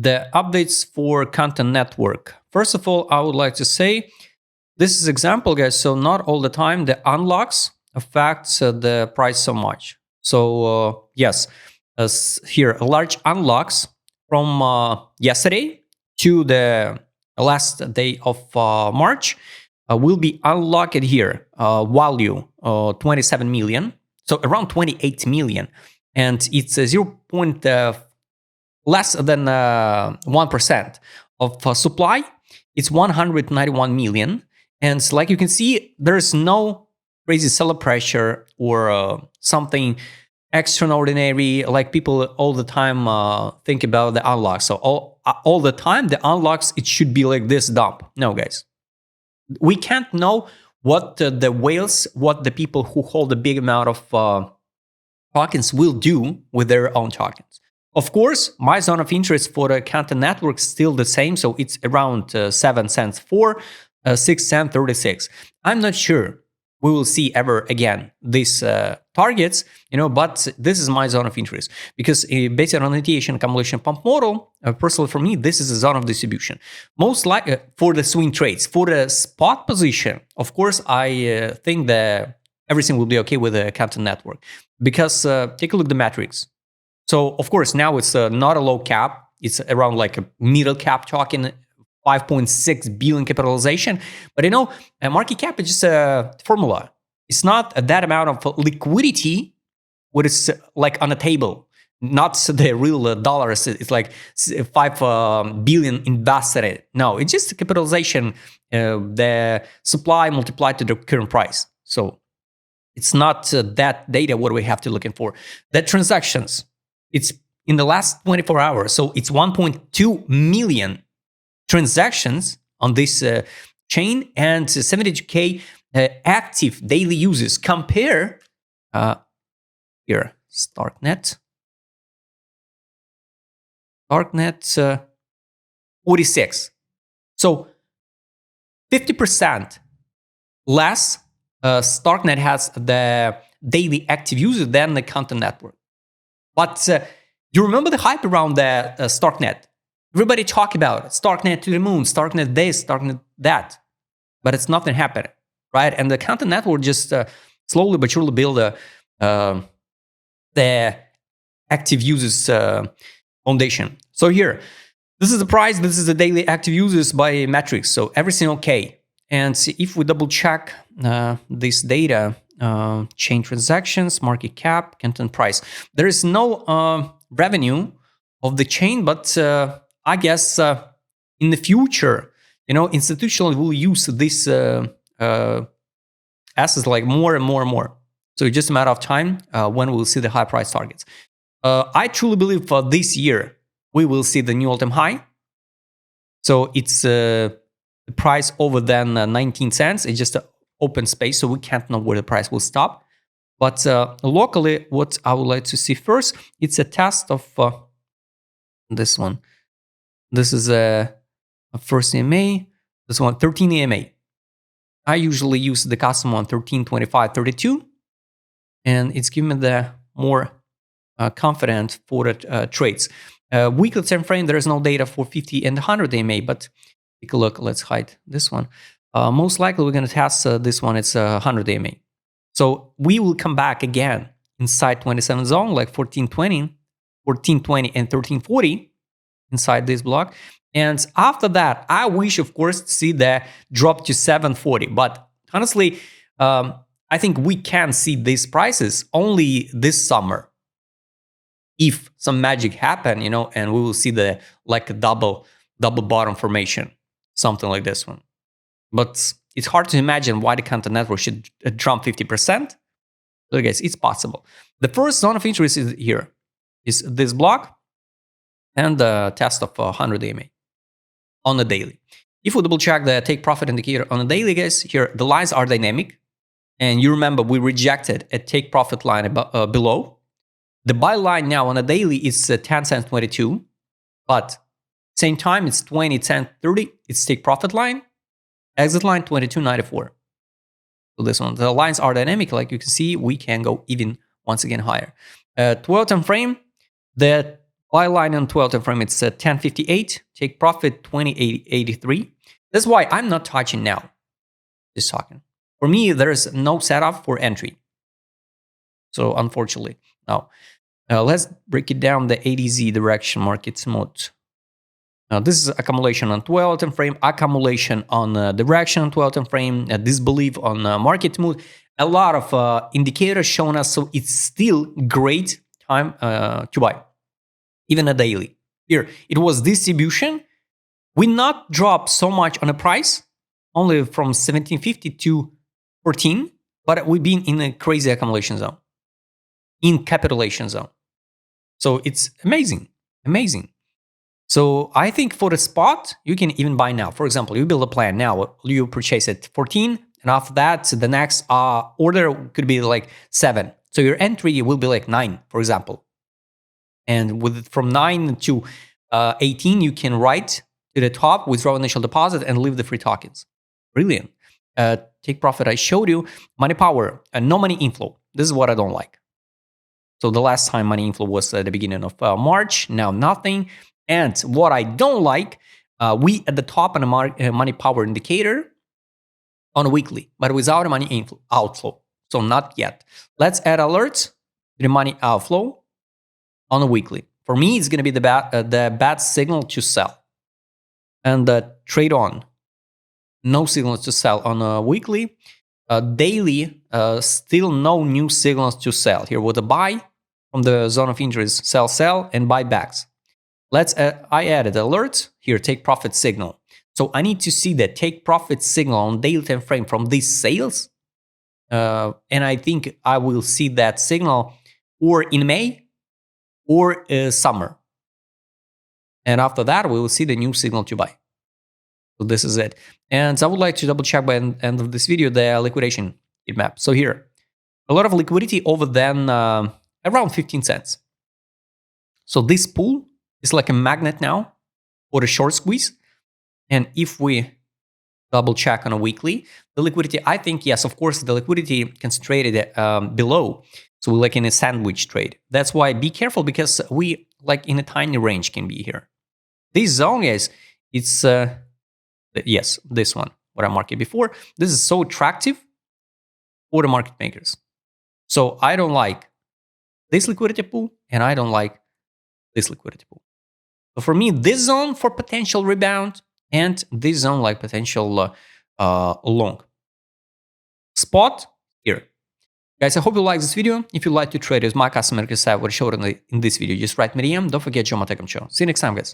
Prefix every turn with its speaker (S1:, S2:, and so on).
S1: the updates for Canton network. First of all, I would like to say this is example, guys. So not all the time the unlocks affects the price so much. So yes, as here large unlocks from yesterday to the last day of March will be unlocked here. Value 27 million, so around 28 million, and it's 0. Less than 1% of supply. It's 191 million. And like you can see, there's no crazy seller pressure or something extraordinary like people all the time think about the unlocks. So all the time, the unlocks, it should be like this dump. No, guys. We can't know what the whales, what the people who hold a big amount of tokens will do with their own tokens. Of course, my zone of interest for the Canton network is still the same, so it's around 7 cents for 6 cents 36. I'm not sure we will see ever again these targets, but this is my zone of interest because based on liquidation accumulation pump model, personally for me, this is a zone of distribution. Most likely for the swing trades, for the spot position, of course, I think that everything will be okay with the Canton network because take a look at the metrics. So, of course, now it's not a low cap. It's around like a middle cap token, 5.6 billion capitalization. But a market cap is just a formula. It's not that amount of liquidity what is like on a table, not the real dollars. It's like 5 billion invested. No, it's just the capitalization, the supply multiplied to the current price. So it's not that data what we have to look for. The transactions. It's in the last 24 hours. So it's 1.2 million transactions on this chain and 72K active daily users. Compare here, Starknet 46. So 50% less Starknet has the daily active users than the Canton network. But you remember the hype around the Starknet? Everybody talk about it. Starknet to the moon, Starknet this, Starknet that. But it's nothing happening, right? And the Canton network just slowly but surely build the active users foundation. So here, this is the price. This is the daily active users by metrics. So everything okay. And if we double check this data, chain transactions, market cap, Canton price. There is no revenue of the chain, but I guess in the future, institutional will use this assets like more and more and more. So it's just a matter of time when we'll see the high price targets. I truly believe for this year, we will see the new all-time high. So it's the price over than 19 cents. It's just open space, so we can't know where the price will stop. But locally, what I would like to see first, it's a test of this one. This is a first EMA. This one, 13 EMA. I usually use the custom one, 13, 25, 32. And it's giving me the more confident for the trades. Weekly time frame, there is no data for 50 and 100 EMA, but take a look. Let's hide this one. Most likely, we're going to test this one. It's 100 EMA. So we will come back again inside 27 zone, like 1420, and 1340 inside this block. And after that, I wish, of course, to see the drop to 740. But honestly, I think we can see these prices only this summer. If some magic happen, and we will see the like a double bottom formation, something like this one. But it's hard to imagine why the Canton network should jump 50%. So guys, it's possible. The first zone of interest is here, is this block and the test of 100 EMA on the daily. If we double check the take profit indicator on the daily, guys, here the lines are dynamic. And you remember we rejected a take profit line below. The buy line now on the daily is 10 cents 22, but same time it's 20 cents 30. It's take profit line. Exit line 22.94. So this one, the lines are dynamic. Like you can see, we can go even once again higher. 12 time frame, the Buy line on 12 time frame, it's 10.58. Take profit 20.83. That's why I'm not touching now this token. For me, there is no setup for entry. So unfortunately, now let's break it down the ADZ direction market smooth. Now this is accumulation on 12 time frame, accumulation on direction on 12 time frame, disbelief on market mood. A lot of indicators showing us, so it's still great time to buy, even a daily. Here, it was distribution. We not dropped so much on the price, only from 1750 to 14, but we've been in a crazy accumulation zone, in capitulation zone. So it's amazing, amazing. So I think for the spot, you can even buy now. For example, you build a plan now, you purchase it 14, and after that, the next order could be like 7. So your entry will be like 9, for example. And with from 9 to 18, you can write to the top, withdraw initial deposit, and leave the free tokens. Brilliant. Take profit, I showed you. Money power, no money inflow. This is what I don't like. So the last time money inflow was at the beginning of March, now nothing. And what I don't like, we at the top on a money power indicator on a weekly, but without a money outflow. So not yet. Let's add alerts to the money outflow on a weekly. For me, it's going to be the bad signal to sell. And trade on. No signals to sell on a weekly. Daily, still no new signals to sell. Here with a buy from the zone of interest, sell, and buybacks. I added alerts. Here, take profit signal. So I need to see the take profit signal on daily time frame from these sales. And I think I will see that signal or in May or summer. And after that, we will see the new signal to buy. So this is it. And I would like to double check by the end of this video the liquidation heat map. So here, a lot of liquidity over than around 15 cents. So this pool is like a magnet now for the short squeeze. And if we double check on a weekly, the liquidity, I think, yes, of course, the liquidity concentrated below. So we're like in a sandwich trade. That's why be careful, because we like in a tiny range can be here. This zone, guys, it's, yes, this one, what I marked it before. This is so attractive for the market makers. So I don't like this liquidity pool, and I don't like this liquidity pool. So for me, this zone for potential rebound, and this zone like potential long. Spot here. Guys, I hope you like this video. If you like to trade with my customer service, what I showed in this video, just write me a DM. Don't forget, Joe Matecom Show. See you next time, guys.